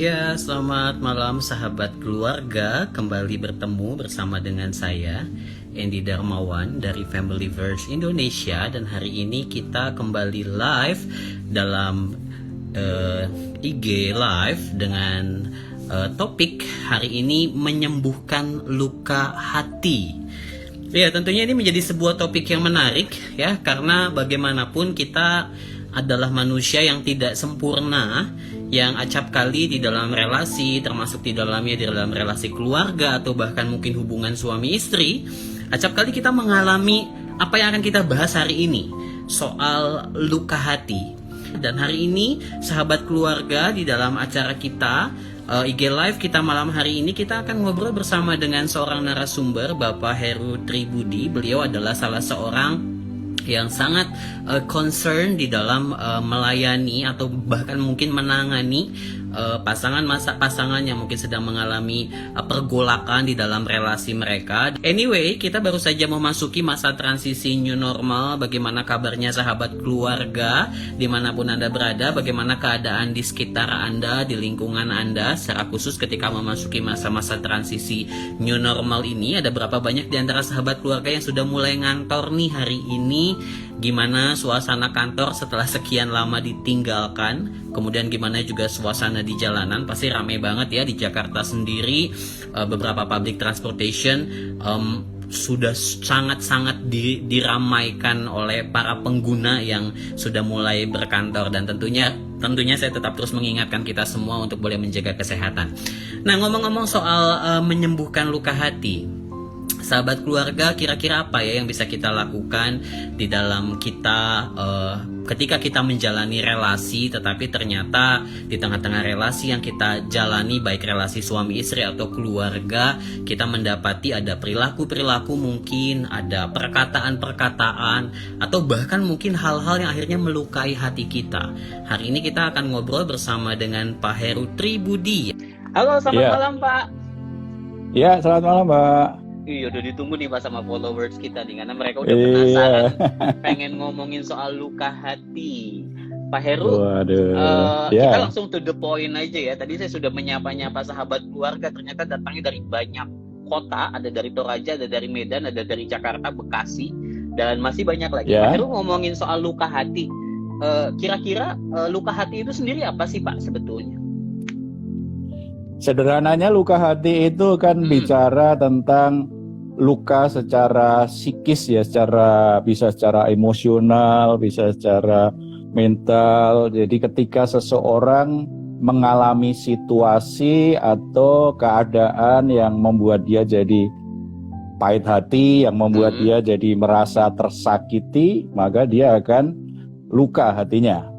Ya, selamat malam sahabat keluarga. Kembali bertemu bersama dengan saya, Andy Darmawan dari Familyverse Indonesia. Dan hari ini kita kembali live dalam IG Live dengan topik hari ini menyembuhkan luka hati. Ya, tentunya ini menjadi sebuah topik yang menarik ya, karena bagaimanapun kita adalah manusia yang tidak sempurna, yang acap kali di dalam relasi, termasuk di dalam relasi keluarga atau bahkan mungkin hubungan suami istri, acap kali kita mengalami apa yang akan kita bahas hari ini, soal luka hati. Dan hari ini sahabat keluarga, di dalam acara kita IG Live kita malam hari ini, kita akan ngobrol bersama dengan seorang narasumber, Bapak Heru Tribudi. Beliau adalah salah seorang yang sangat concern di dalam melayani atau bahkan mungkin menangani pasangan yang mungkin sedang mengalami pergolakan di dalam relasi mereka. Anyway, kita baru saja memasuki masa transisi new normal. Bagaimana kabarnya sahabat keluarga dimanapun Anda berada? Bagaimana keadaan di sekitar Anda, di lingkungan Anda, secara khusus ketika memasuki masa-masa transisi new normal ini? Ada berapa banyak di antara sahabat keluarga yang sudah mulai ngantor nih hari ini? Gimana suasana kantor setelah sekian lama ditinggalkan? Kemudian gimana juga suasana di jalanan? Pasti ramai banget ya di Jakarta sendiri. Beberapa public transportation sudah sangat-sangat diramaikan oleh para pengguna yang sudah mulai berkantor. Dan tentunya saya tetap terus mengingatkan kita semua untuk boleh menjaga kesehatan. Nah, ngomong-ngomong soal menyembuhkan luka hati, sahabat keluarga, kira-kira apa ya yang bisa kita lakukan di dalam kita ketika kita menjalani relasi, tetapi ternyata di tengah-tengah relasi yang kita jalani, baik relasi suami istri atau keluarga, kita mendapati ada perilaku-perilaku, mungkin ada perkataan-perkataan, atau bahkan mungkin hal-hal yang akhirnya melukai hati kita. Hari ini kita akan ngobrol bersama dengan Pak Heru Tribudi. Halo, selamat malam Pak. Ya, selamat malam Mbak. Iya, udah ditunggu nih Pak sama followers kita nih, karena mereka udah penasaran pengen ngomongin soal luka hati. Pak Heru, kita langsung to the point aja ya. Tadi saya sudah menyapa-nyapa sahabat keluarga, ternyata datangnya dari banyak kota, ada dari Toraja, ada dari Medan, ada dari Jakarta, Bekasi, dan masih banyak lagi. Pak Heru ngomongin soal luka hati. Kira-kira luka hati itu sendiri apa sih Pak sebetulnya? Sederhananya luka hati itu kan bicara tentang luka secara psikis ya, bisa secara emosional, bisa secara mental. Jadi ketika seseorang mengalami situasi atau keadaan yang membuat dia jadi pahit hati, yang membuat dia jadi merasa tersakiti, maka dia akan luka hatinya.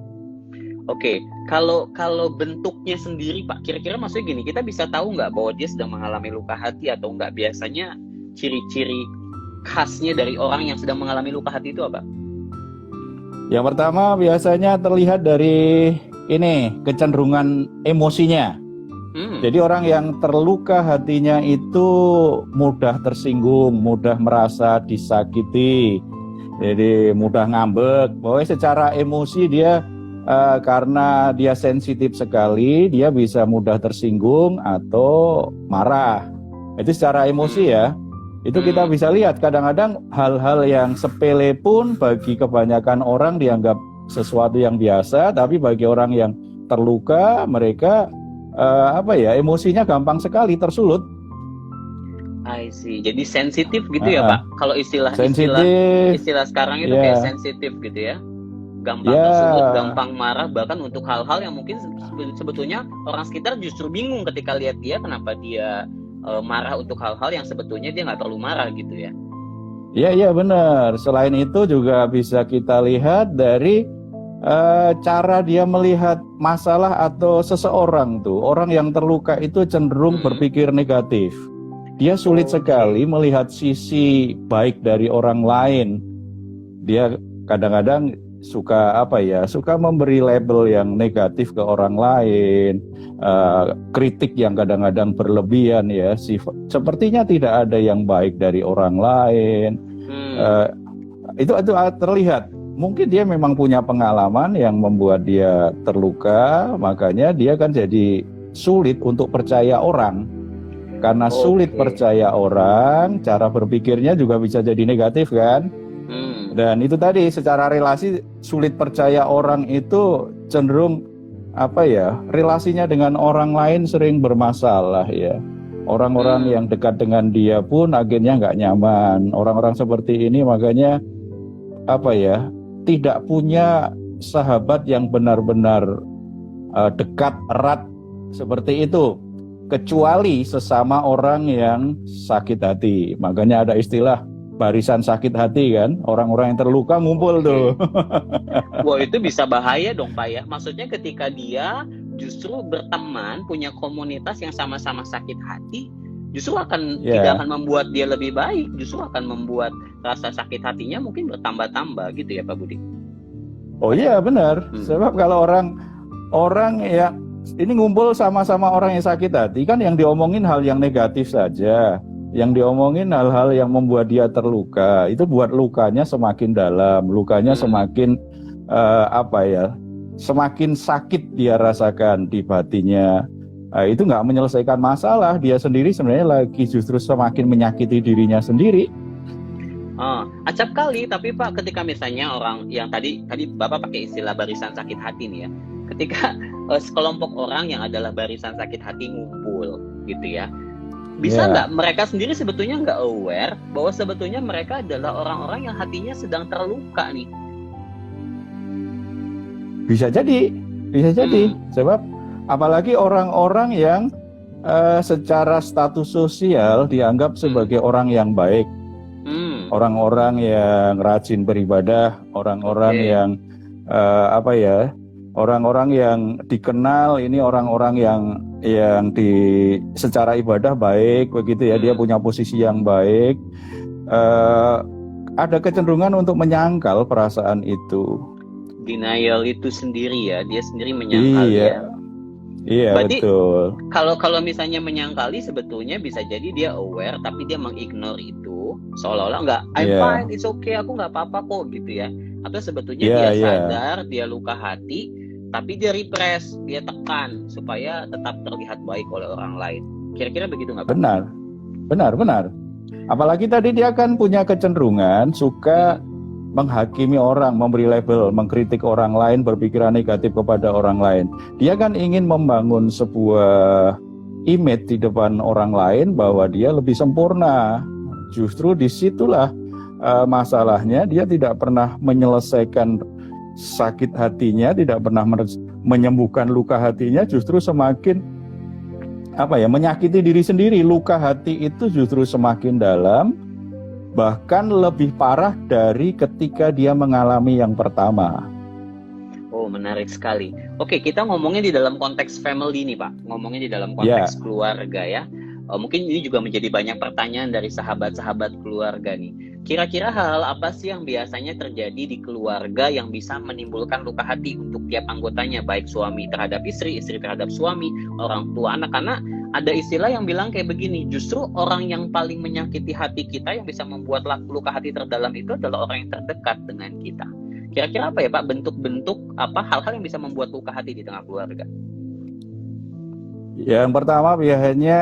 Oke, kalau bentuknya sendiri Pak, kira-kira maksudnya gini, kita bisa tahu nggak bahwa dia sedang mengalami luka hati atau nggak? Biasanya ciri-ciri khasnya dari orang yang sedang mengalami luka hati itu apa? Yang pertama biasanya terlihat dari ini, kecenderungan emosinya. Jadi orang yang terluka hatinya itu mudah tersinggung, mudah merasa disakiti, jadi mudah ngambek. Pokoknya secara emosi dia karena dia sensitif sekali, dia bisa mudah tersinggung atau marah. Itu secara emosi ya. Itu kita bisa lihat kadang-kadang hal-hal yang sepele pun bagi kebanyakan orang dianggap sesuatu yang biasa, tapi bagi orang yang terluka, mereka emosinya gampang sekali tersulut. I see. Jadi sensitif gitu ya Pak. Kalau istilah sekarang itu kayak sensitif gitu ya. Gampang tersebut, gampang marah, bahkan untuk hal-hal yang mungkin sebetulnya orang sekitar justru bingung ketika lihat dia, kenapa dia marah untuk hal-hal yang sebetulnya dia nggak terlalu marah gitu ya. Iya benar. Selain itu juga bisa kita lihat dari cara dia melihat masalah atau seseorang tuh, orang yang terluka itu cenderung berpikir negatif. Dia sulit sekali melihat sisi baik dari orang lain. Dia kadang-kadang suka memberi label yang negatif ke orang lain, kritik yang kadang-kadang berlebihan ya. Sepertinya tidak ada yang baik dari orang lain. Itu terlihat. Mungkin dia memang punya pengalaman yang membuat dia terluka, makanya dia kan jadi sulit untuk percaya orang. Karena sulit percaya orang, cara berpikirnya juga bisa jadi negatif kan. Dan itu tadi, secara relasi sulit percaya orang itu cenderung relasinya dengan orang lain sering bermasalah ya. Orang-orang yang dekat dengan dia pun akhirnya nggak nyaman. Orang-orang seperti ini makanya tidak punya sahabat yang benar-benar dekat, erat seperti itu, kecuali sesama orang yang sakit hati. Makanya ada istilah barisan sakit hati kan, orang-orang yang terluka ngumpul tuh. Wah, itu bisa bahaya dong Pak ya. Maksudnya ketika dia justru berteman, punya komunitas yang sama-sama sakit hati, justru tidak akan membuat dia lebih baik, justru akan membuat rasa sakit hatinya mungkin bertambah-tambah gitu ya Pak Budi. Oh iya benar. Sebab kalau orang ya ini ngumpul sama-sama orang yang sakit hati kan, yang diomongin hal yang negatif saja, yang diomongin hal-hal yang membuat dia terluka, itu buat lukanya semakin dalam, lukanya semakin semakin sakit dia rasakan di batinnya. Itu nggak menyelesaikan masalah, dia sendiri sebenarnya lagi justru semakin menyakiti dirinya sendiri. Acap kali, tapi Pak, ketika misalnya orang yang tadi Bapak pakai istilah barisan sakit hati nih ya, ketika sekelompok orang yang adalah barisan sakit hati ngumpul gitu ya, bisa nggak mereka sendiri sebetulnya nggak aware bahwa sebetulnya mereka adalah orang-orang yang hatinya sedang terluka nih? Bisa jadi. Sebab apalagi orang-orang yang secara status sosial dianggap sebagai orang yang baik, orang-orang yang rajin beribadah, orang-orang yang orang-orang yang dikenal ini orang-orang yang secara ibadah baik begitu ya, dia punya posisi yang baik. Ada kecenderungan untuk menyangkal perasaan itu. Denial itu sendiri ya, dia sendiri menyangkal ya. Iya, berarti, betul. Kalau misalnya menyangkali, sebetulnya bisa jadi dia aware tapi dia mengignore itu, seolah-olah nggak, I'm fine, it's okay, aku nggak apa-apa kok gitu ya. Atau sebetulnya dia sadar dia luka hati, tapi dia repress, dia tekan supaya tetap terlihat baik oleh orang lain. Kira-kira begitu nggak? Benar. Apalagi tadi dia kan punya kecenderungan suka menghakimi orang, memberi label, mengkritik orang lain, berpikiran negatif kepada orang lain. Dia kan ingin membangun sebuah image di depan orang lain bahwa dia lebih sempurna. Justru disitulah masalahnya, dia tidak pernah menyelesaikan sakit hatinya, tidak pernah menyembuhkan luka hatinya, justru semakin menyakiti diri sendiri. Luka hati itu justru semakin dalam, bahkan lebih parah dari ketika dia mengalami yang pertama. Oh, menarik sekali. Oke, kita ngomongnya di dalam konteks family nih Pak, ngomongnya di dalam konteks keluarga ya. Mungkin ini juga menjadi banyak pertanyaan dari sahabat-sahabat keluarga nih. Kira-kira hal apa sih yang biasanya terjadi di keluarga yang bisa menimbulkan luka hati untuk tiap anggotanya, baik suami terhadap istri, istri terhadap suami, orang tua anak? Karena ada istilah yang bilang kayak begini, justru orang yang paling menyakiti hati kita, yang bisa membuat luka hati terdalam itu adalah orang yang terdekat dengan kita. Kira-kira apa ya Pak, bentuk-bentuk hal-hal yang bisa membuat luka hati di tengah keluarga? Yang pertama biasanya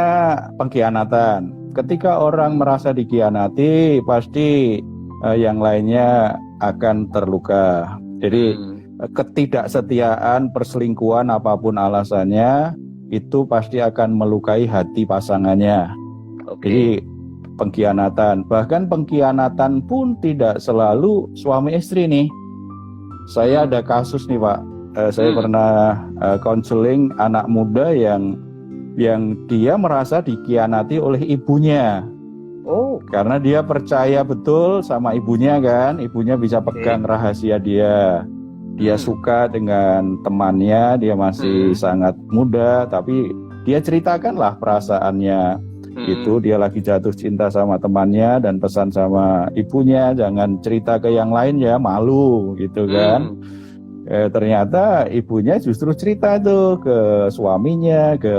pengkhianatan. Ketika orang merasa dikhianati, pasti yang lainnya akan terluka. Jadi ketidaksetiaan, perselingkuhan, apapun alasannya, itu pasti akan melukai hati pasangannya. Jadi pengkhianatan. Bahkan pengkhianatan pun tidak selalu suami istri nih. Saya ada kasus nih Pak. Saya pernah konseling anak muda yang dia merasa dikhianati oleh ibunya. Karena dia percaya betul sama ibunya kan, ibunya bisa pegang rahasia dia. Dia suka dengan temannya, dia masih sangat muda, tapi dia ceritakanlah perasaannya. Itu dia lagi jatuh cinta sama temannya dan pesan sama ibunya, jangan cerita ke yang lain ya, malu gitu kan. Ternyata ibunya justru cerita tuh ke suaminya, ke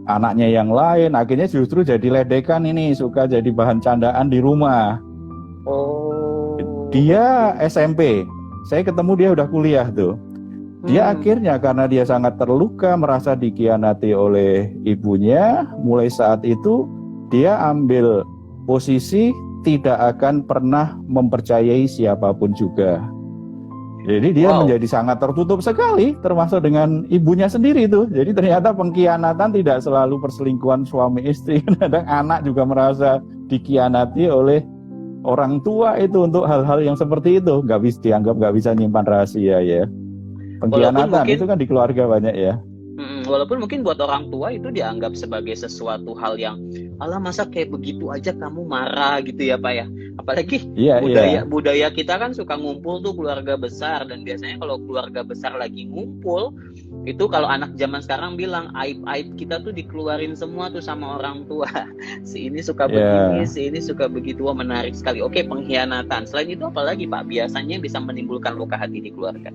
anaknya yang lain, akhirnya justru jadi ledekan ini, suka jadi bahan candaan di rumah. Dia SMP, saya ketemu dia udah kuliah tuh. Dia akhirnya karena dia sangat terluka, merasa dikhianati oleh ibunya, mulai saat itu dia ambil posisi tidak akan pernah mempercayai siapapun juga. Jadi dia menjadi sangat tertutup sekali, termasuk dengan ibunya sendiri tuh. Jadi ternyata pengkhianatan tidak selalu perselingkuhan suami istri. Kadang anak juga merasa dikhianati oleh orang tua itu untuk hal-hal yang seperti itu. Dianggap nggak bisa nyimpan rahasia ya. Pengkhianatan itu kan di keluarga banyak ya. Walaupun mungkin buat orang tua itu dianggap sebagai sesuatu hal yang alah masa kayak begitu aja kamu marah gitu ya Pak ya. Apalagi budaya kita kan suka ngumpul tuh keluarga besar, dan biasanya kalau keluarga besar lagi ngumpul itu kalau anak zaman sekarang bilang aib-aib kita tuh dikeluarin semua tuh sama orang tua. Si ini suka begini, si ini suka begitu. Wah, menarik sekali. Oke, pengkhianatan. Selain itu apalagi Pak biasanya bisa menimbulkan luka hati di keluarga?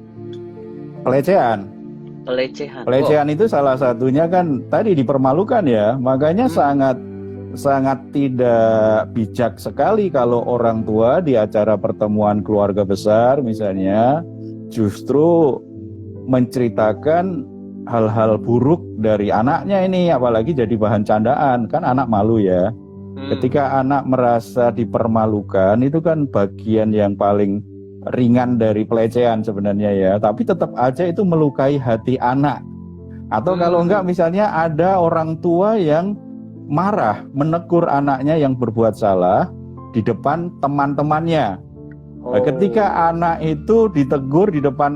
Pelecehan itu salah satunya kan tadi dipermalukan ya. Makanya sangat tidak bijak sekali kalau orang tua di acara pertemuan keluarga besar misalnya justru menceritakan hal-hal buruk dari anaknya ini, apalagi jadi bahan candaan. Kan anak malu ya. Ketika anak merasa dipermalukan, itu kan bagian yang paling ringan dari pelecehan sebenarnya ya, tapi tetap aja itu melukai hati anak. Atau kalau enggak misalnya ada orang tua yang marah menegur anaknya yang berbuat salah di depan teman-temannya. Ketika anak itu ditegur di depan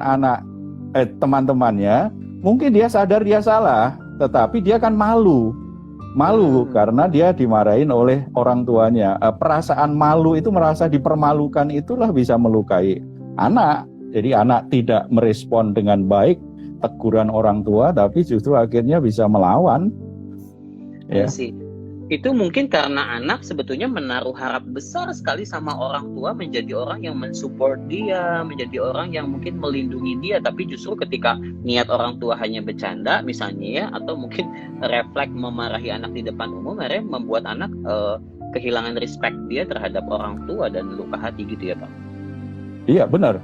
teman-temannya, mungkin dia sadar dia salah, tetapi dia kan malu karena dia dimarahin oleh orang tuanya. Perasaan malu itu, merasa dipermalukan itulah bisa melukai anak. Jadi anak tidak merespon dengan baik teguran orang tua, tapi justru akhirnya bisa melawan. Ya sih. Itu mungkin karena anak sebetulnya menaruh harap besar sekali sama orang tua, menjadi orang yang mensupport dia, menjadi orang yang mungkin melindungi dia, tapi justru ketika niat orang tua hanya bercanda misalnya ya, atau mungkin refleks memarahi anak di depan umum, akhirnya membuat anak kehilangan respect dia terhadap orang tua dan luka hati gitu ya Pak. Iya benar.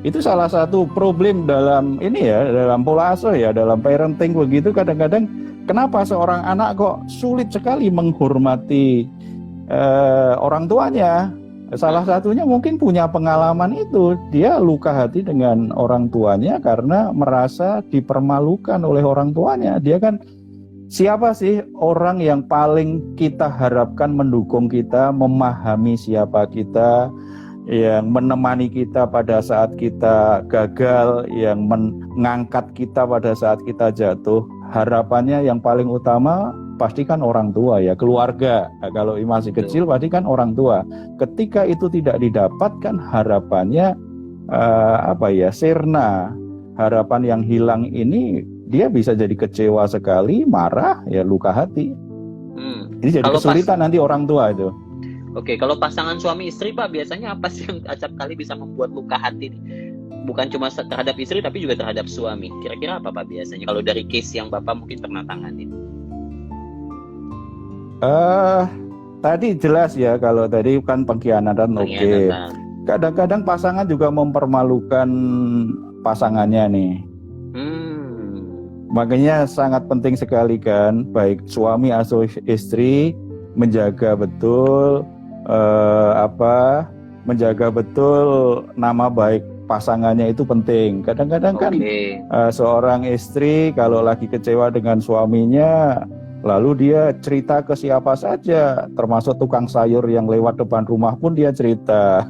Itu salah satu problem dalam ini ya, dalam pola asuh ya, dalam parenting begitu. Kadang-kadang kenapa seorang anak kok sulit sekali menghormati orang tuanya? Salah satunya mungkin punya pengalaman itu. Dia luka hati dengan orang tuanya karena merasa dipermalukan oleh orang tuanya. Dia kan, siapa sih orang yang paling kita harapkan mendukung kita, memahami siapa kita, yang menemani kita pada saat kita gagal, yang mengangkat kita pada saat kita jatuh? Harapannya yang paling utama pasti kan orang tua ya, keluarga. Nah, kalau masih kecil pasti kan orang tua. Ketika itu tidak didapatkan harapannya sirna. Harapan yang hilang ini, dia bisa jadi kecewa sekali, marah, ya luka hati. Ini jadi kesulitan nanti orang tua itu. Oke, kalau pasangan suami istri Pak, biasanya apa sih yang acap kali bisa membuat luka hati nih? Bukan cuma terhadap istri tapi juga terhadap suami. Kira-kira apa Pak biasanya kalau dari case yang Bapak mungkin pernah tangani? Tadi jelas ya, kalau tadi kan pengkhianatan. Oke. Kadang-kadang pasangan juga mempermalukan pasangannya nih. Makanya sangat penting sekali kan, baik suami atau istri menjaga betul menjaga betul nama baik pasangannya, itu penting. Kadang-kadang kan seorang istri kalau lagi kecewa dengan suaminya, lalu dia cerita ke siapa saja, termasuk tukang sayur yang lewat depan rumah pun dia cerita,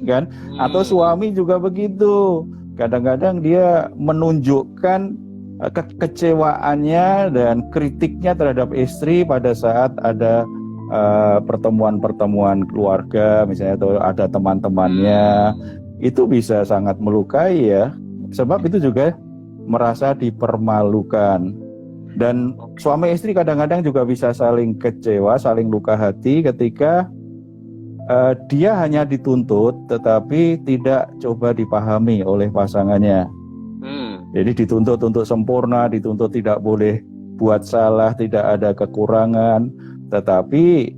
kan? Atau suami juga begitu. Kadang-kadang dia menunjukkan kekecewaannya dan kritiknya terhadap istri pada saat ada pertemuan-pertemuan keluarga misalnya, atau ada teman-temannya. itu bisa sangat melukai ya. Sebab itu juga merasa dipermalukan. Dan suami istri kadang-kadang juga bisa saling kecewa, saling luka hati ketika dia hanya dituntut tetapi tidak coba dipahami oleh pasangannya. Jadi dituntut untuk sempurna, dituntut tidak boleh buat salah, tidak ada kekurangan, tetapi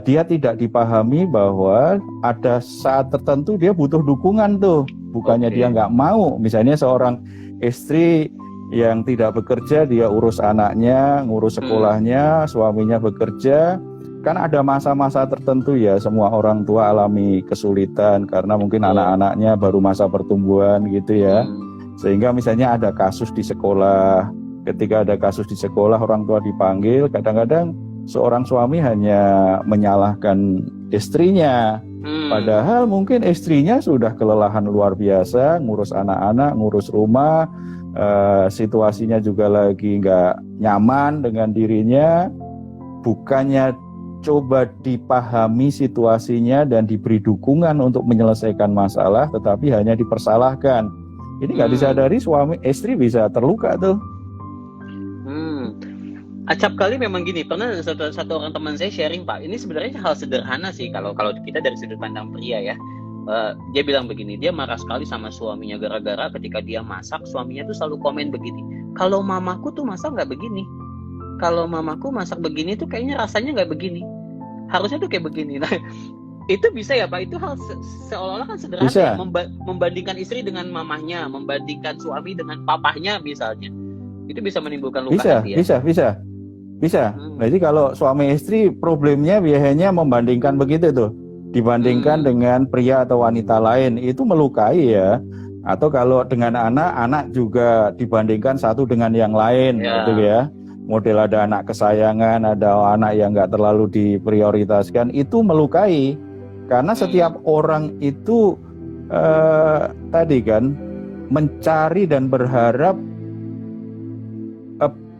dia tidak dipahami bahwa ada saat tertentu dia butuh dukungan tuh. Bukannya dia nggak mau. Misalnya seorang istri yang tidak bekerja, dia urus anaknya, ngurus sekolahnya, suaminya bekerja. Kan ada masa-masa tertentu ya, semua orang tua alami kesulitan karena mungkin anak-anaknya baru masa pertumbuhan gitu ya. Sehingga misalnya ada kasus di sekolah. Ketika ada kasus di sekolah, orang tua dipanggil, kadang-kadang seorang suami hanya menyalahkan istrinya. Padahal mungkin istrinya sudah kelelahan luar biasa, ngurus anak-anak, ngurus rumah, situasinya juga lagi nggak nyaman dengan dirinya. Bukannya coba dipahami situasinya dan diberi dukungan untuk menyelesaikan masalah, tetapi hanya dipersalahkan. Ini nggak disadari suami istri bisa terluka tuh. Acap kali memang gini, pernah satu orang teman saya sharing, Pak, ini sebenarnya hal sederhana sih kalau kita dari sudut pandang pria ya. Dia bilang begini, dia marah sekali sama suaminya gara-gara ketika dia masak, suaminya tuh selalu komen begini, kalau mamaku tuh masak nggak begini, kalau mamaku masak begini tuh kayaknya rasanya nggak begini, harusnya tuh kayak begini. Nah, itu bisa ya Pak, itu hal seolah-olah kan sederhana ya, membandingkan istri dengan mamahnya, membandingkan suami dengan papahnya misalnya, itu bisa menimbulkan luka hati ya? Bisa. Jadi kalau suami istri problemnya biasanya membandingkan begitu tuh, dibandingkan dengan pria atau wanita lain, itu melukai ya. Atau kalau dengan anak juga dibandingkan satu dengan yang lain gitu ya. Model ada anak kesayangan, ada anak yang nggak terlalu diprioritaskan, itu melukai. Karena setiap orang itu tadi kan mencari dan berharap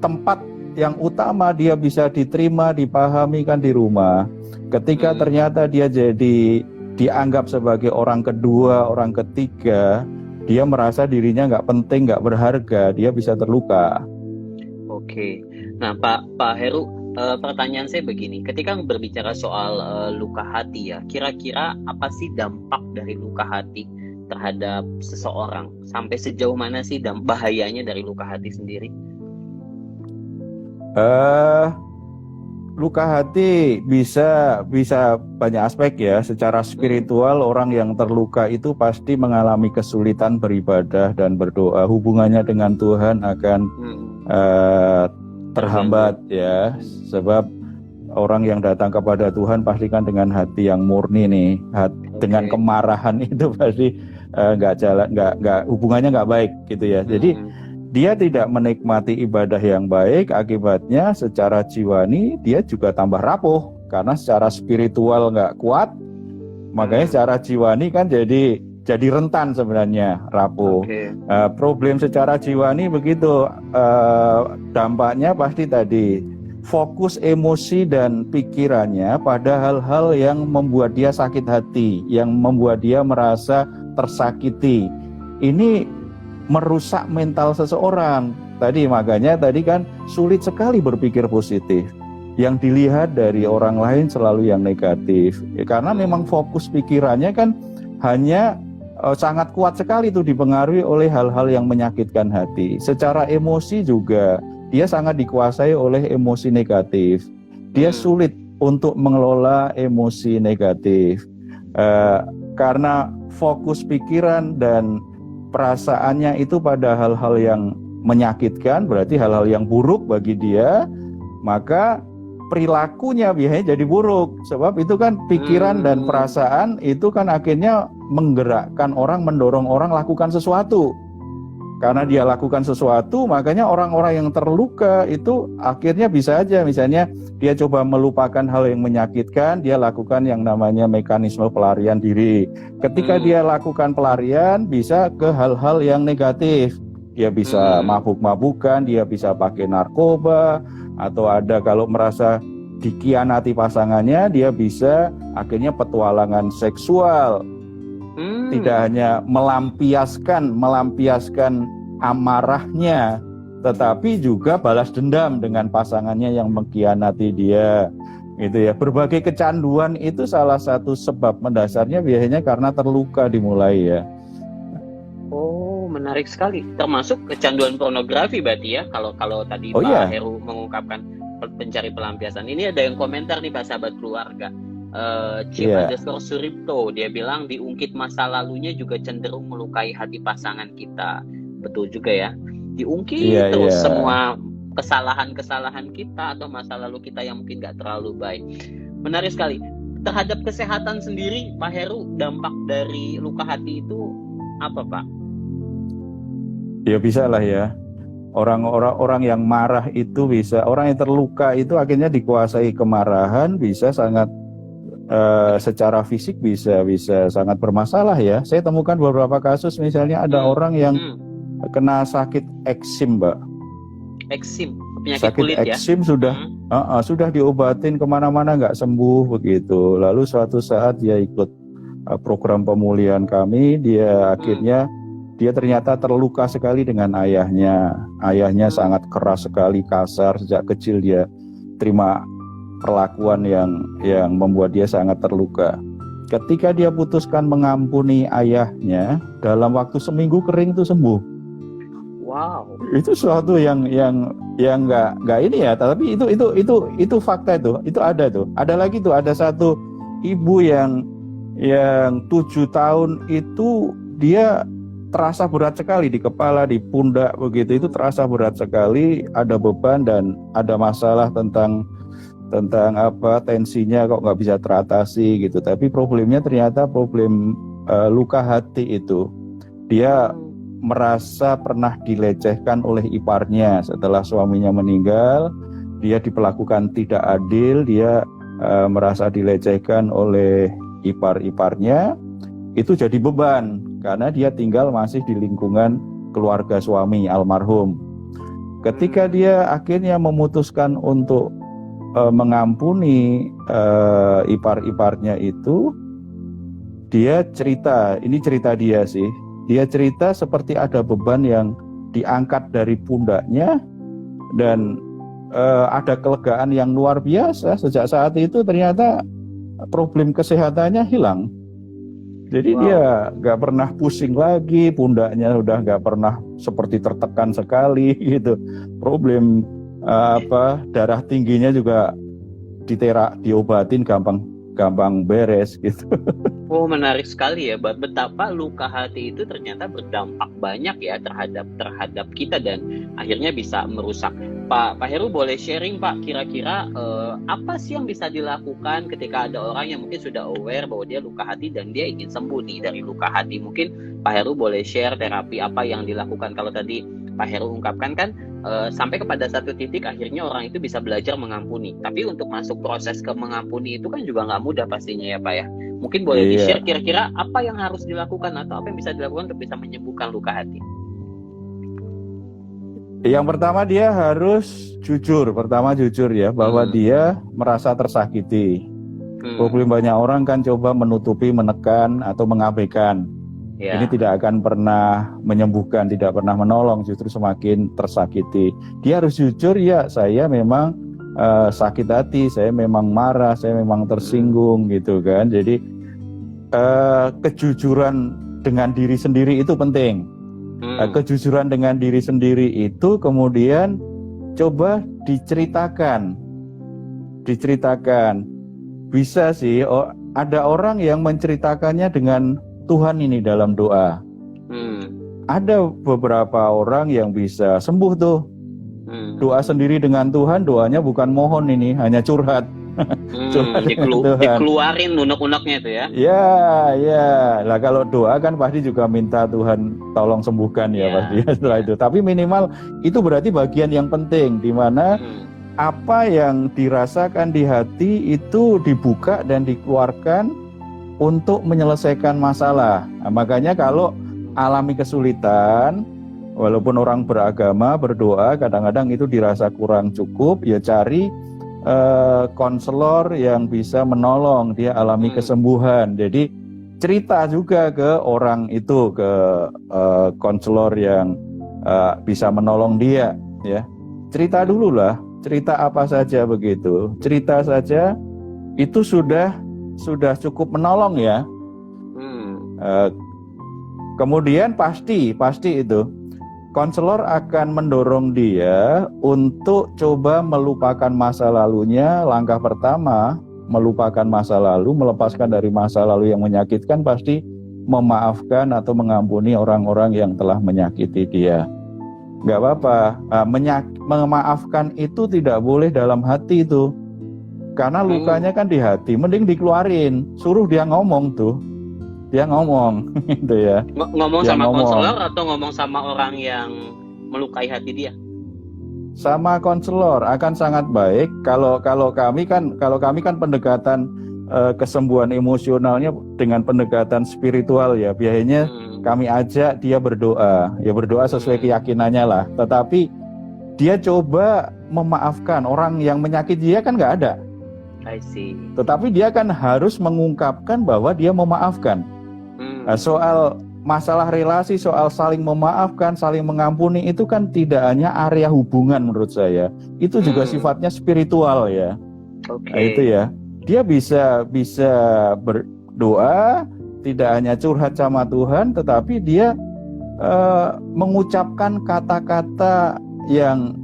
tempat yang utama dia bisa diterima, dipahami kan di rumah. Ketika ternyata dia jadi dianggap sebagai orang kedua, orang ketiga, dia merasa dirinya nggak penting, nggak berharga, dia bisa terluka. Oke. Nah Pak Heru, pertanyaan saya begini, ketika berbicara soal luka hati ya, kira-kira apa sih dampak dari luka hati terhadap seseorang? Sampai sejauh mana sih bahayanya dari luka hati sendiri? Luka hati bisa banyak aspek ya. Secara spiritual, orang yang terluka itu pasti mengalami kesulitan beribadah dan berdoa. Hubungannya dengan Tuhan akan terhambat ya. Sebab orang yang datang kepada Tuhan pastikan dengan hati yang murni nih. Dengan kemarahan itu pasti hubungannya nggak baik gitu ya. Jadi dia tidak menikmati ibadah yang baik, akibatnya secara jiwani dia juga tambah rapuh. Karena secara spiritual nggak kuat, makanya secara jiwani kan jadi rentan sebenarnya, rapuh. Problem secara jiwani begitu, dampaknya pasti tadi, fokus emosi dan pikirannya pada hal-hal yang membuat dia sakit hati, yang membuat dia merasa tersakiti. Ini merusak mental seseorang. Makanya tadi kan sulit sekali berpikir positif. Yang dilihat dari orang lain selalu yang negatif. Karena memang fokus pikirannya kan hanya sangat kuat sekali itu dipengaruhi oleh hal-hal yang menyakitkan hati. Secara emosi juga dia sangat dikuasai oleh emosi negatif. Dia sulit untuk mengelola emosi negatif. Karena fokus pikiran dan perasaannya itu pada hal-hal yang menyakitkan, berarti hal-hal yang buruk bagi dia, maka perilakunya biasanya jadi buruk. Sebab itu kan pikiran dan perasaan itu kan akhirnya menggerakkan orang, mendorong orang lakukan sesuatu. Karena dia lakukan sesuatu, makanya orang-orang yang terluka itu akhirnya bisa aja, misalnya dia coba melupakan hal yang menyakitkan, dia lakukan yang namanya mekanisme pelarian diri. Ketika dia lakukan pelarian, bisa ke hal-hal yang negatif. Dia bisa mabuk-mabukan, dia bisa pakai narkoba, atau ada kalau merasa dikhianati pasangannya, dia bisa akhirnya petualangan seksual. tidak hanya melampiaskan amarahnya, tetapi juga balas dendam dengan pasangannya yang mengkhianati dia, gitu ya. Berbagai kecanduan itu salah satu sebab mendasarnya biasanya karena terluka dimulai ya. Oh, menarik sekali. Termasuk kecanduan pornografi berarti ya. Kalau tadi Pak Heru mengungkapkan pencari pelampiasan. Ini ada yang komentar nih Pak, sahabat keluarga. Suripto, dia bilang diungkit masa lalunya juga cenderung melukai hati pasangan kita. Betul juga ya. Diungkit terus semua kesalahan-kesalahan kita atau masa lalu kita yang mungkin gak terlalu baik. Menarik sekali. Terhadap kesehatan sendiri, Pak Heru, dampak dari luka hati itu apa, Pak? Ya bisa lah ya. Orang yang marah itu bisa, orang yang terluka itu akhirnya dikuasai kemarahan, bisa sangat secara fisik bisa sangat bermasalah ya. Saya temukan beberapa kasus, misalnya ada orang yang kena sakit eksim, Mbak. Eksim, penyakit sakit kulit ya. Eksim sudah diobatin kemana-mana nggak sembuh begitu. Lalu suatu saat dia ikut program pemulihan kami, dia akhirnya dia ternyata terluka sekali dengan ayahnya. Ayahnya sangat keras sekali, kasar, sejak kecil dia terima perlakuan yang membuat dia sangat terluka. Ketika dia putuskan mengampuni ayahnya, dalam waktu seminggu kering itu sembuh. Wow. Itu sesuatu yang nggak ini ya, tapi itu fakta itu ada tuh. Ada lagi tuh, ada satu ibu yang 7 tahun itu dia terasa berat sekali di kepala, di pundak begitu, itu terasa berat sekali, ada beban dan ada masalah tentang tensinya kok nggak bisa teratasi gitu. Tapi problemnya ternyata problem luka hati itu. Dia merasa pernah dilecehkan oleh iparnya setelah suaminya meninggal. Dia diperlakukan tidak adil, dia merasa dilecehkan oleh ipar-iparnya. Itu jadi beban karena dia tinggal masih di lingkungan keluarga suami almarhum. Ketika dia akhirnya memutuskan untuk mengampuni ipar-iparnya itu, dia cerita, ini cerita dia sih, dia cerita seperti ada beban yang diangkat dari pundaknya dan ada kelegaan yang luar biasa. Sejak saat itu ternyata problem kesehatannya hilang. Jadi dia nggak pernah pusing lagi, pundaknya udah nggak pernah seperti tertekan sekali gitu. Problem darah tingginya juga diobatin gampang beres gitu. Oh, menarik sekali ya, betapa luka hati itu ternyata berdampak banyak ya terhadap kita dan akhirnya bisa merusak. Pak Heru boleh sharing Pak, kira-kira apa sih yang bisa dilakukan ketika ada orang yang mungkin sudah aware bahwa dia luka hati dan dia ingin sembuh nih dari luka hati? Mungkin Pak Heru boleh share terapi apa yang dilakukan. Kalau tadi Pak Heru ungkapkan kan sampai kepada satu titik akhirnya orang itu bisa belajar mengampuni. Tapi untuk masuk proses ke mengampuni itu kan juga nggak mudah pastinya ya Pak ya. Mungkin boleh di-share kira-kira apa yang harus dilakukan atau apa yang bisa dilakukan untuk bisa menyembuhkan luka hati. Yang pertama dia harus jujur. Pertama jujur ya, bahwa dia merasa tersakiti. Problem banyak orang kan coba menutupi, menekan atau mengabaikan. Ini tidak akan pernah menyembuhkan, tidak pernah menolong, justru semakin tersakiti. Dia harus jujur, ya saya memang sakit hati, saya memang marah, saya memang tersinggung gitu kan. Jadi kejujuran dengan diri sendiri itu penting. Kejujuran dengan diri sendiri itu kemudian coba diceritakan. Bisa sih, ada orang yang menceritakannya dengan Tuhan ini dalam doa. Ada beberapa orang yang bisa sembuh tuh. Doa sendiri dengan Tuhan, doanya bukan mohon ini, hanya curhat. Dikeluarin unek-uneknya itu ya. Ya. Lah kalau doa kan pasti juga minta Tuhan tolong sembuhkan ya pasti setelah itu. Tapi minimal itu berarti bagian yang penting di mana apa yang dirasakan di hati itu dibuka dan dikeluarkan untuk menyelesaikan masalah. Nah, makanya kalau alami kesulitan, walaupun orang beragama, berdoa, kadang-kadang itu dirasa kurang cukup, ya cari konselor yang bisa menolong dia alami kesembuhan. Jadi cerita juga ke orang itu, ke konselor yang bisa menolong dia, ya. Cerita dulu lah, cerita apa saja begitu. Cerita saja itu sudah cukup menolong ya. Kemudian pasti itu konselor akan mendorong dia untuk coba melupakan masa lalunya. Langkah pertama, melupakan masa lalu, melepaskan dari masa lalu yang menyakitkan, pasti memaafkan atau mengampuni orang-orang yang telah menyakiti dia. Nggak apa-apa, memaafkan itu tidak boleh dalam hati itu. Karena lukanya kan di hati, mending dikeluarin, suruh dia ngomong tuh. Dia ngomong gitu ya. Ngomong dia sama konselor atau ngomong sama orang yang melukai hati dia? Sama konselor akan sangat baik. Kalau kami kan pendekatan kesembuhan emosionalnya dengan pendekatan spiritual ya. Biasanya kami ajak dia berdoa. Ya berdoa sesuai keyakinannya lah. Tetapi dia coba memaafkan orang yang menyakiti dia kan nggak ada. I see. Tetapi dia kan harus mengungkapkan bahwa dia memaafkan. Nah, soal masalah relasi, soal saling memaafkan, saling mengampuni itu kan tidak hanya area hubungan menurut saya. Itu juga sifatnya spiritual ya. Nah, itu ya. Dia bisa berdoa, tidak hanya curhat sama Tuhan, tetapi dia mengucapkan kata-kata yang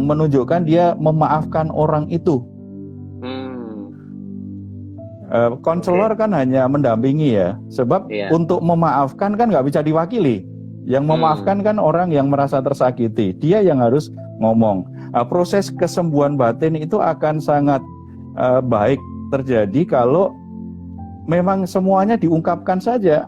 menunjukkan dia memaafkan orang itu. Konselor kan hanya mendampingi ya, sebab untuk memaafkan kan nggak bisa diwakili. Yang memaafkan kan orang yang merasa tersakiti, dia yang harus ngomong. Proses kesembuhan batin itu akan sangat baik terjadi kalau memang semuanya diungkapkan saja.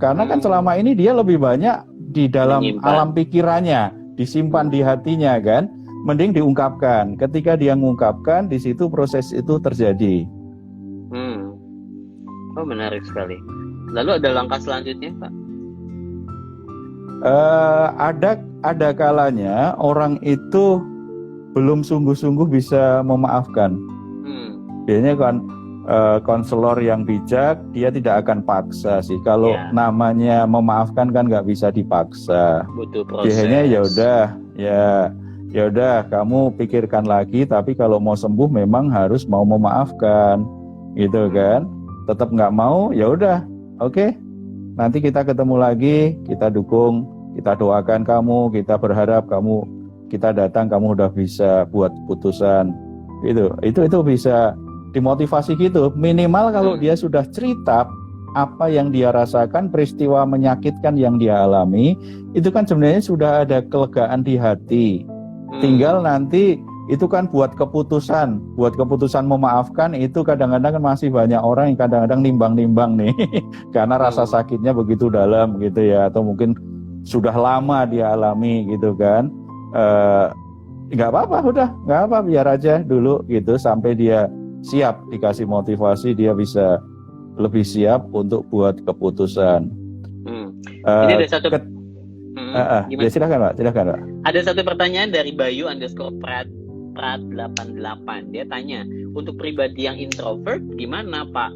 Karena kan selama ini dia lebih banyak di dalam alam pikirannya, disimpan di hatinya kan. Mending diungkapkan. Ketika dia mengungkapkan, di situ proses itu terjadi. Oh, menarik sekali. Lalu ada langkah selanjutnya, Pak? Ada kalanya orang itu belum sungguh-sungguh bisa memaafkan. Biasanya kan konselor yang bijak, dia tidak akan paksa sih. Kalau namanya memaafkan kan nggak bisa dipaksa. Butuh proses. Biasanya ya udah kamu pikirkan lagi. Tapi kalau mau sembuh memang harus mau memaafkan, gitu kan. Tetap nggak mau, ya udah, oke. Nanti kita ketemu lagi, kita dukung, kita doakan kamu, kita berharap kita datang, kamu udah bisa buat putusan. Gitu. Itu bisa dimotivasi gitu. Minimal kalau dia sudah cerita apa yang dia rasakan, peristiwa menyakitkan yang dia alami, itu kan sebenarnya sudah ada kelegaan di hati. Tinggal nanti itu kan buat keputusan memaafkan itu kadang-kadang kan masih banyak orang yang kadang-kadang nimbang-nimbang nih karena rasa sakitnya begitu dalam gitu ya, atau mungkin sudah lama dia alami gitu kan. Nggak apa-apa, biar aja dulu gitu sampai dia siap, dikasih motivasi, dia bisa lebih siap untuk buat keputusan. Ini ada satu silakan Pak. Ada satu pertanyaan dari Bayu _Prat 88. Dia tanya, untuk pribadi yang introvert gimana Pak?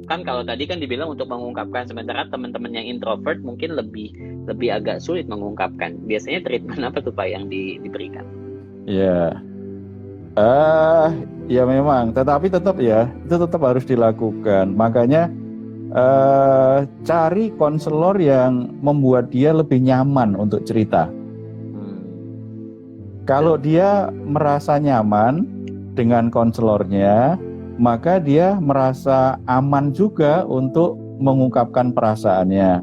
Kan kalau tadi kan dibilang untuk mengungkapkan, sementara teman-teman yang introvert mungkin lebih agak sulit mengungkapkan. Biasanya treatment apa tuh Pak yang diberikan? Ya, ya memang, tetapi tetap ya, itu tetap harus dilakukan. Makanya cari konselor yang membuat dia lebih nyaman untuk cerita. Kalau dia merasa nyaman dengan konselornya, maka dia merasa aman juga untuk mengungkapkan perasaannya.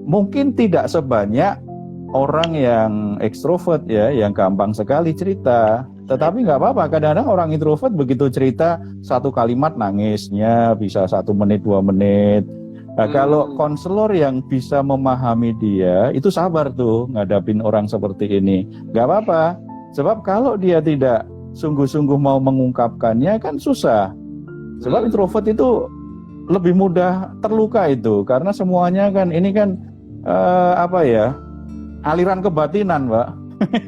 Mungkin tidak sebanyak orang yang ekstrovert ya, yang gampang sekali cerita. Tetapi nggak apa-apa, kadang-kadang orang introvert begitu cerita satu kalimat nangisnya bisa 1 menit 2 menit. Nah, kalau konselor yang bisa memahami dia, itu sabar tuh ngadapin orang seperti ini. Nggak apa-apa, sebab kalau dia tidak sungguh-sungguh mau mengungkapkannya kan susah. Sebab introvert itu lebih mudah terluka itu, karena semuanya kan ini kan aliran kebatinan, Pak.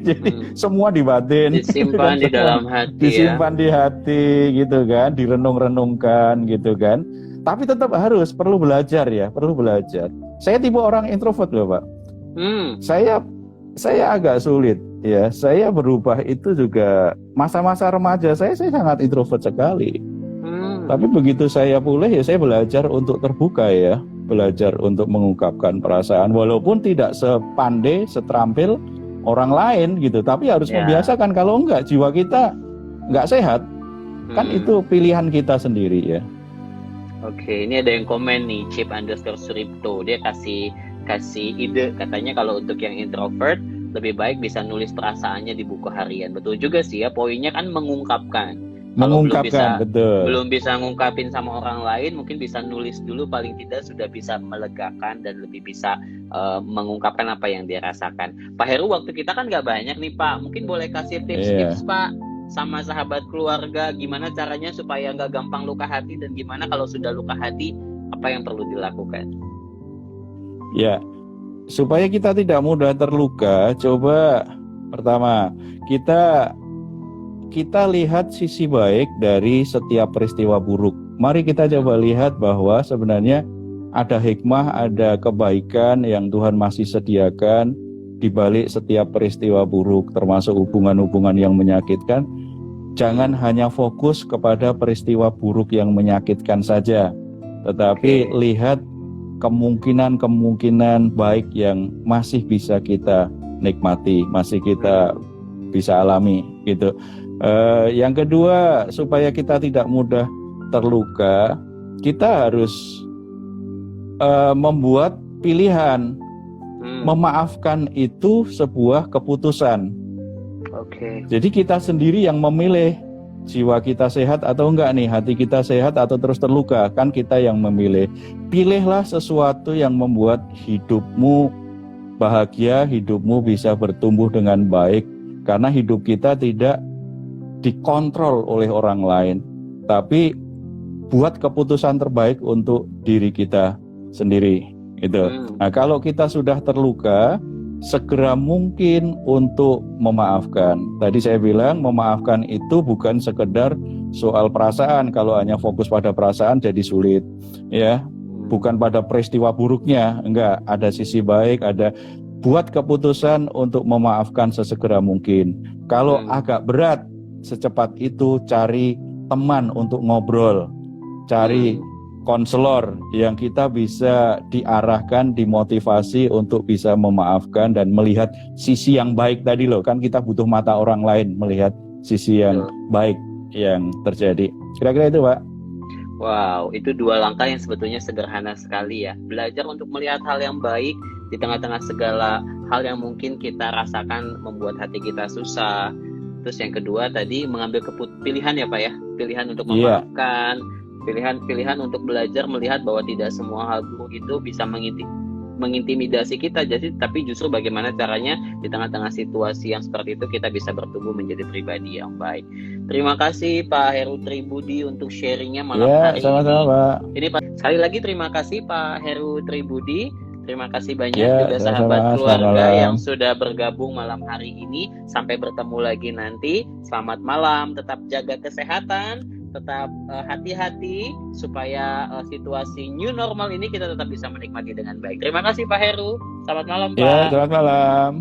Jadi semua di batin, disimpan di dalam hati, disimpan di hati gitu kan, direnung-renungkan gitu kan. Tapi tetap perlu belajar ya, perlu belajar. Saya tipe orang introvert loh Pak. Saya agak sulit ya. Saya berubah itu juga masa-masa remaja saya sangat introvert sekali. Tapi begitu saya pulih ya saya belajar untuk terbuka ya, belajar untuk mengungkapkan perasaan walaupun tidak sepandai, seterampil orang lain gitu. Tapi harus membiasakan, kalau enggak jiwa kita enggak sehat. Kan itu pilihan kita sendiri ya. Oke, ini ada yang komen nih, Chip_Suripto. Dia kasih ide, katanya kalau untuk yang introvert lebih baik bisa nulis perasaannya di buku harian. Betul juga sih ya, poinnya kan mengungkapkan. Kalau belum bisa ngungkapin sama orang lain, mungkin bisa nulis dulu, paling tidak sudah bisa melegakan dan lebih bisa mengungkapkan apa yang dia rasakan. Pak Heru, waktu kita kan nggak banyak nih Pak, mungkin boleh kasih tips-tips Pak sama sahabat keluarga, gimana caranya supaya nggak gampang luka hati, dan gimana kalau sudah luka hati, apa yang perlu dilakukan? Ya, supaya kita tidak mudah terluka, coba pertama kita lihat sisi baik dari setiap peristiwa buruk. Mari kita coba lihat bahwa sebenarnya ada hikmah, ada kebaikan yang Tuhan masih sediakan di balik setiap peristiwa buruk, termasuk hubungan-hubungan yang menyakitkan. Jangan hanya fokus kepada peristiwa buruk yang menyakitkan saja, tetapi lihat kemungkinan-kemungkinan baik yang masih bisa kita nikmati, masih kita bisa alami gitu. Yang kedua, supaya kita tidak mudah terluka, kita harus membuat pilihan. Memaafkan itu sebuah keputusan. Jadi kita sendiri yang memilih jiwa kita sehat atau enggak nih, hati kita sehat atau terus terluka, kan kita yang memilih. Pilihlah sesuatu yang membuat hidupmu bahagia, hidupmu bisa bertumbuh dengan baik, karena hidup kita tidak dikontrol oleh orang lain, tapi buat keputusan terbaik untuk diri kita sendiri. Nah, kalau kita sudah terluka, segera mungkin untuk memaafkan. Tadi saya bilang memaafkan itu bukan sekedar soal perasaan. Kalau hanya fokus pada perasaan jadi sulit, ya. Bukan pada peristiwa buruknya, enggak. Ada sisi baik, ada buat keputusan untuk memaafkan sesegera mungkin. Kalau agak berat, secepat itu cari teman untuk ngobrol, cari konselor yang kita bisa diarahkan, dimotivasi untuk bisa memaafkan dan melihat sisi yang baik tadi loh. Kan kita butuh mata orang lain melihat sisi yang baik yang terjadi. Kira-kira itu Pak. Wow, itu 2 langkah yang sebetulnya sederhana sekali ya. Belajar untuk melihat hal yang baik di tengah-tengah segala hal yang mungkin kita rasakan membuat hati kita susah. Terus yang kedua tadi mengambil pilihan ya Pak ya. Pilihan untuk memaafkan. Pilihan untuk belajar melihat bahwa tidak semua hal buruk itu bisa mengintimidasi kita, tapi justru bagaimana caranya di tengah-tengah situasi yang seperti itu kita bisa bertumbuh menjadi pribadi yang baik. Terima kasih Pak Heru Tribudi untuk sharingnya malam hari sama-sama, ini. Pak. Ini Pak, sekali lagi terima kasih Pak Heru Tribudi. Terima kasih banyak juga sahabat keluarga yang sudah bergabung malam hari ini. Sampai bertemu lagi nanti. Selamat malam, tetap jaga kesehatan, tetap hati-hati supaya situasi new normal ini kita tetap bisa menikmati dengan baik. Terima kasih Pak Heru. Selamat malam Pak. Selamat malam.